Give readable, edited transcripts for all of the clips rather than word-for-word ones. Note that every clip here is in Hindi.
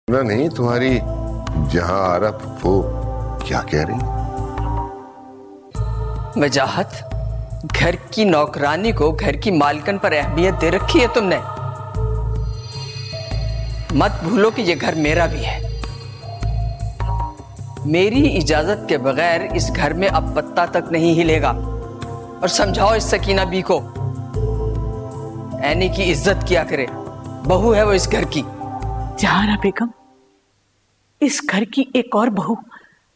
ना नहीं तुम्हारी जहां आरफ वो क्या कह रही? वजाहत, घर की नौकरानी को घर की मालकन पर अहमियत दे रखी है तुमने। मत भूलो कि यह घर मेरा भी है। मेरी इजाजत के बगैर इस घर में अब पत्ता तक नहीं हिलेगा। और समझाओ इस सकीना बी को, ऐनी की इज्जत किया करे, बहू है वो इस घर की। जहारा बेगम, इस घर की एक और बहू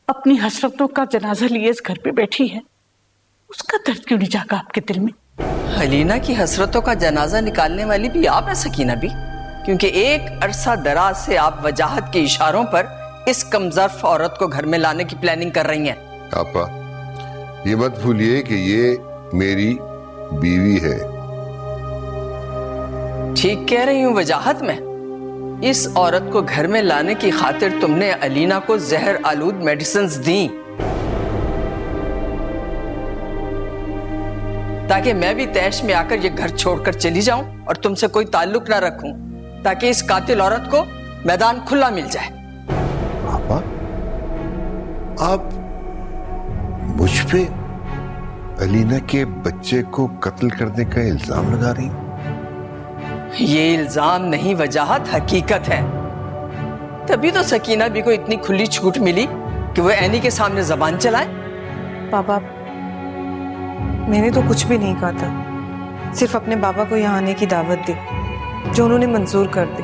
अपनी हसरतों का जनाजा लिए इस घर पे बैठी है, उसका दर्द क्यों नहीं जागा आपके दिल में? हलीना की हसरतों का जनाजा निकालने वाली भी आप है सकीना बी, क्योंकि एक अरसा दराज से आप वजाहत के इशारों पर इस कमजोर औरत को घर में लाने की प्लानिंग कर रही हैं। आपा, ये मत भूलिए कि ये मेरी बीवी है। ठीक कह रही हूं वजाहत में। इस औरत को घर में लाने की खातिर तुमने अलीना को जहर आलूद मेडिसिन्स दी, ताकि मैं भी तैश में आकर ये घर छोड़कर चली जाऊं और तुमसे कोई ताल्लुक ना रखूं, ताकि इस कातिल औरत को मैदान खुला मिल जाए। आपा, आप मुझ पे अलीना के बच्चे को कत्ल करने का इल्जाम लगा रही? ये इल्जाम नहीं वजाहत, हकीकत है। तभी तो सकीना बी को इतनी खुली छूट मिली कि वो ऐनी के सामने जबान चलाए। पापा, मैंने तो कुछ भी नहीं कहा था, सिर्फ अपने बाबा को यहाँ आने की दावत दी, जो उन्होंने मंजूर कर दी।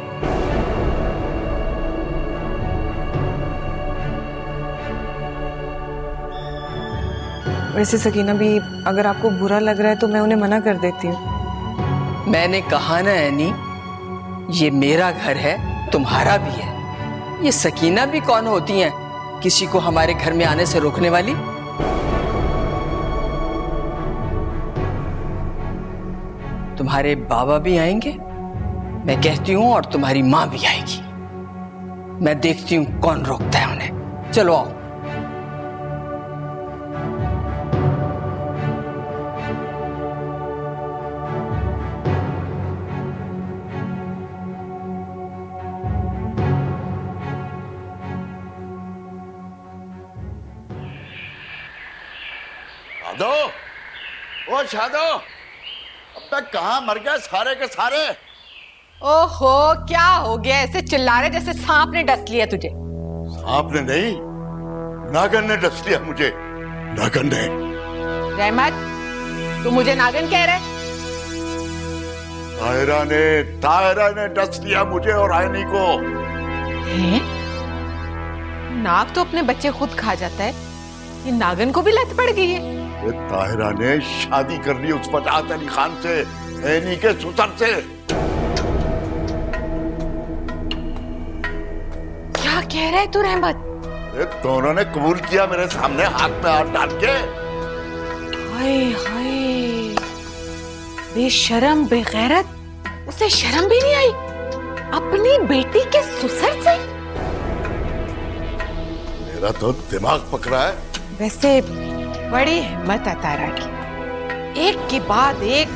वैसे सकीना भी, अगर आपको बुरा लग रहा है तो मैं उन्हें मना कर देती हूँ। मैंने कहा ना ऐनी, ये मेरा घर है, तुम्हारा भी है। ये सकीना भी कौन होती हैं किसी को हमारे घर में आने से रोकने वाली? तुम्हारे बाबा भी आएंगे, मैं कहती हूं, और तुम्हारी मां भी आएगी। मैं देखती हूं कौन रोकता है उन्हें। चलो आओ। शादो, ओ शादो, अब तक कहाँ मर गए सारे के सारे? ओहो, क्या हो गया? ऐसे चिल्ला रहे जैसे सांप ने डस लिया तुझे। सांप ने नहीं, नागन ने डस लिया मुझे। नागन ने। रहमत, तू मुझे नागन कह रहे? ताहिरा ने डस लिया मुझे और आयनी को। हैं? नाग तो अपने बच्चे खुद खा जाता है, ये नागन को भी लत पड़ गई है। ताहिरा ने शादी कर ली उस वजाहत अली खान से, ऐनी के ससुर से। क्या कह रहा है तू रहमत? दोनों ने कबूल किया मेरे सामने हाथ में हाथ डाल के। हाय हाय, बेशरम बेगैरत, उसे शर्म भी नहीं आई अपनी बेटी के ससुर से? मेरा तो दिमाग पकड़ा है। वैसे बड़ी हिम्मत है तारा की, एक के बाद एक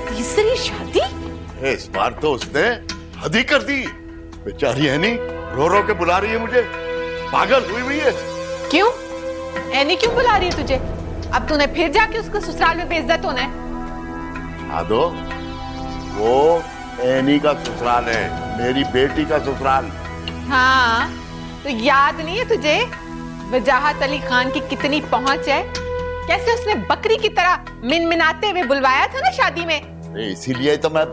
तीसरी शादी। इस बार तो उसने हद ही कर दी। बेचारी ऐनी रो रो के बुला रही है मुझे, पागल हुई हुई है। क्यों? ऐनी क्यों बुला रही है तुझे? अब तूने फिर जाके उसको ससुराल में बेइज्जत होना है। शादो, वो ऐनी का ससुराल है, मेरी बेटी का ससुराल। हाँ, तो याद नहीं है तुझे वजाहत अली खान की कितनी पहुंच है? कैसे उसने बकरी की तरह मिनमिनाते हुए बुलवाया था ना शादी में। इसीलिए तो मैं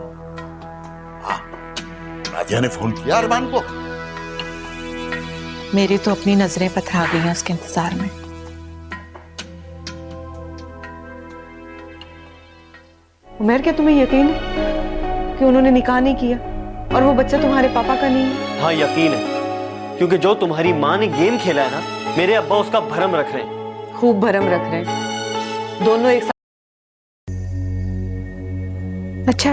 नादिया ने फोन किया अरमान को। मेरी तो अपनी नजरें पथरा गई हैं उसके इंतजार में। उमर, क्या तुम्हें यकीन है कि उन्होंने निकाह नहीं किया और वो बच्चा तुम्हारे पापा का नहीं है? हाँ यकीन है, क्योंकि जो तुम्हारी माँ ने गेम खेला है ना, मेरे अब्बा उसका भरम रख रहे हैं। खूब भरम रख रहे हैं दोनों एक साथ। अच्छा,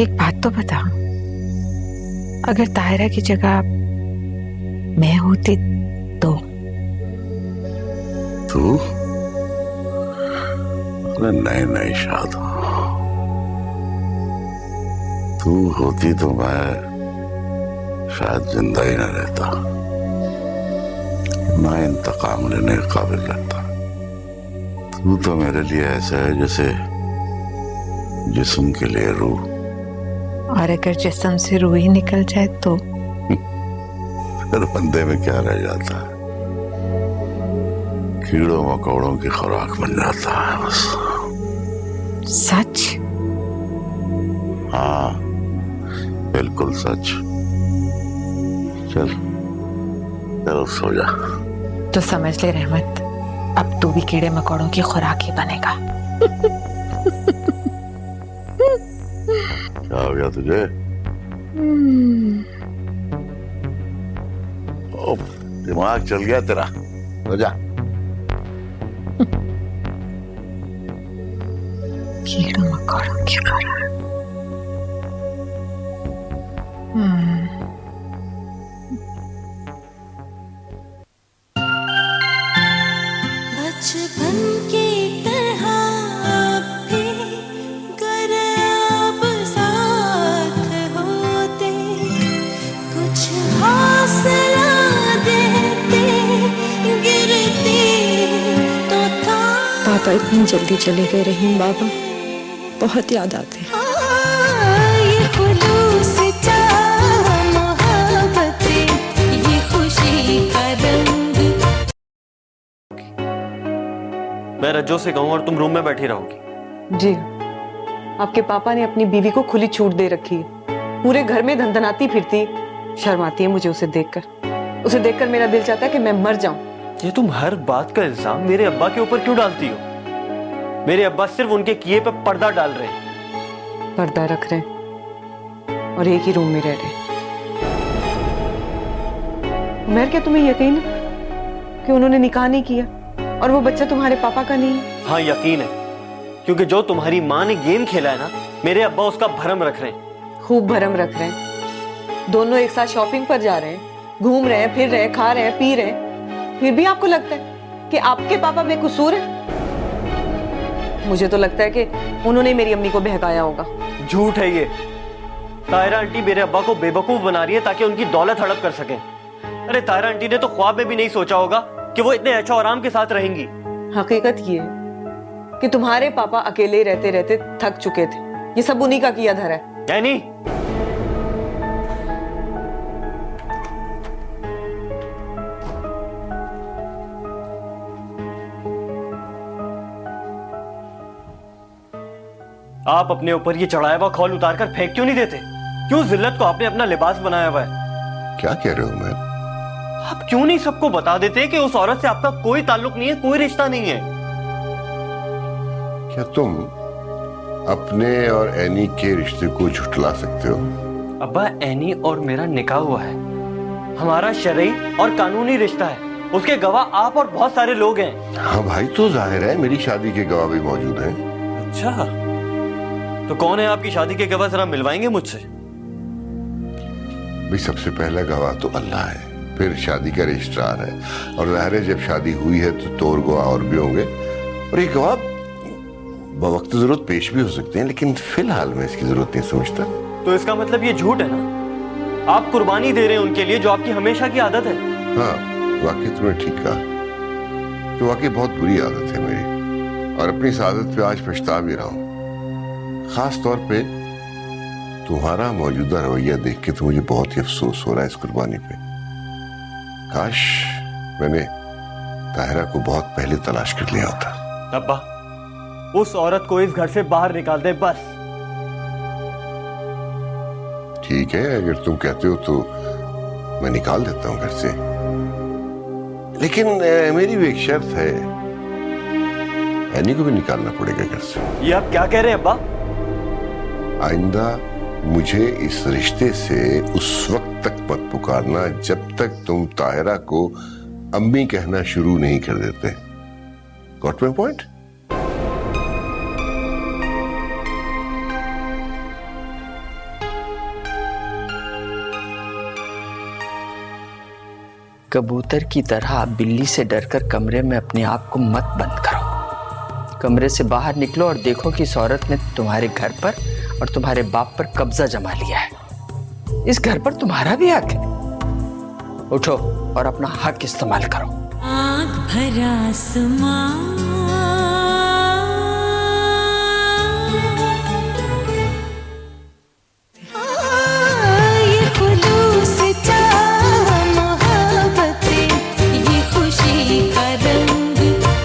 एक बात तो बता, अगर ताहिरा की जगह मैं होती तो? तू? नहीं नहीं शादो, तू होती तो मैं शायद जिंदा ही न रहता, ना इंतकाम लेने के काबिल रहता। तू तो मेरे लिए ऐसा है जैसे जिस्म के लिए रूह। और अगर जिस्म से रूह ही निकल जाए तो फिर बंदे में क्या रह जाता है? कीड़ों मकोड़ों की खुराक बन जाता है बस। सच? हाँ, बिल्कुल सच। चल चल सो जा। तो समझ ले रहमत, अब तू भी कीड़े मकोड़ों की खुराक ही बनेगा। क्या हो गया तुझे? ओ, दिमाग चल गया तेरा। सो जा। कीड़ों मकोड़ों की खुराक। बचपन की तरह अब भी गर अब साथ होते, कुछ हौसला देते, गिरती तो था। पापा इतनी जल्दी चले गए रहीम बाबा, बहुत याद आते हैं। ये खुलूस चाह मोहब्बतें, ये खुशी का रंग। मैं रज्जो से कहूँ और तुम रूम में बैठी रहोगी। जी, आपके पापा ने अपनी बीवी को खुली छूट दे रखी है, पूरे घर में धनधनाती फिरती। शर्म आती है मुझे उसे देखकर मेरा दिल चाहता है कि मैं मर जाऊं। ये तुम हर बात का इल्जाम मेरे अब्बा के ऊपर क्यों डालती हो? मेरे अब्बा सिर्फ उनके किए पे पर्दा डाल रहे हैं। पर्दा रख रहे हैं और एक ही रूम में रह रहे हैं। उमर, क्या तुम्हें यकीन है कि उन्होंने निकाह नहीं किया और वो बच्चा तुम्हारे पापा का नहीं है? हाँ यकीन है, क्योंकि जो तुम्हारी माँ ने गेम खेला है ना, मेरे अब्बा उसका भरम रख रहे हैं। खूब भरम रख रहे हैं। दोनों एक साथ शॉपिंग पर जा रहे हैं, घूम रहे हैं, फिर रहे हैं, खा रहे हैं, पी रहे हैं, फिर भी आपको लगता है कि आपके पापा बेकसूर हैं? मुझे तो लगता है कि उन्होंने मेरी अम्मी को बहकाया होगा। झूठ है ये। तायरा आंटी मेरे अब्बा को बेवकूफ बना रही है ताकि उनकी दौलत हड़प कर सकें। अरे तायरा आंटी ने तो ख्वाब में भी नहीं सोचा होगा कि वो इतने ऐशो आराम के साथ रहेंगी। हकीकत ये है कि तुम्हारे पापा अकेले रहते रहते थक चुके थे। ये सब उन्हीं का किया धरा है। यानी आप अपने ऊपर ये चढ़ाया हुआ खौल उतार कर फेंक क्यों नहीं देते? क्यों जिल्लत को आपने अपना लिबास बनाया हुआ है? क्या कह रहे हो मैं? आप क्यों नहीं सबको बता देते कि उस औरत से आपका कोई ताल्लुक नहीं है, कोई रिश्ता नहीं है? क्या तुम अपने और एनी के रिश्ते को झुठला सकते हो? अब्बा, एनी और मेरा निकाह हुआ है। हमारा शरई और कानूनी रिश्ता है। उसके गवाह आप और बहुत सारे लोग हैं। हाँ भाई, तो जाहिर है मेरी शादी के गवाह भी मौजूद हैं। अच्छा, तो कौन है आपकी शादी के गवाह? जरा मिलवाएंगे मुझसे। भाई, सबसे पहला गवाह तो अल्लाह है, फिर शादी का रजिस्ट्रार है, और जाहिर है जब शादी हुई है तो और गवाह और भी होंगे। और ये गवाह बवक्त जरूरत पेश भी हो सकते हैं, लेकिन फिलहाल मैं इसकी जरूरत नहीं समझता। तो इसका मतलब ये झूठ है ना? आप कुर्बानी दे रहे हैं उनके लिए जो आपकी हमेशा की आदत है। हाँ, वाकई तुमने ठीक कहा। तो वाकई बहुत बुरी आदत है मेरी, और अपनी इस आदत पे आज पछता भी रहा हूं। खास तौर पे तुम्हारा मौजूदा रवैया देख के तो मुझे बहुत ही अफसोस हो रहा है इस कुर्बानी पे। काश मैंने ताहिरा को बहुत पहले तलाश कर लिया होता। अब्बा, उस औरत को इस घर से बाहर निकाल दे बस। ठीक है, अगर तुम कहते हो तो मैं निकाल देता हूं घर से, लेकिन मेरी भी एक शर्त है, एनी को भी निकालना पड़ेगा घर से। ये आप क्या कह रहे हैं अब्बा? आइंदा मुझे इस रिश्ते से उस वक्त तक मत पुकारना जब तक तुम ताहिरा को अम्मी कहना शुरू नहीं कर देते। Got my point? कबूतर की तरह बिल्ली से डरकर कमरे में अपने आप को मत बंद करो। कमरे से बाहर निकलो और देखो कि इस औरत ने तुम्हारे घर पर और तुम्हारे बाप पर कब्जा जमा लिया है। इस घर पर तुम्हारा भी हक है। उठो और अपना हक इस्तेमाल करो। आँख भरा आसमां ये खुलूस चाह मोहब्बतें, ये खुशी का रंग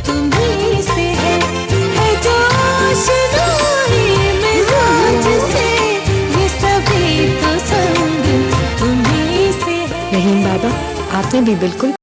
तुम्हीं से है जो आशनाई मिजाज से, ये सभी तो संग तुम्हीं से है। रहीम बाबा, आपने भी बिल्कुल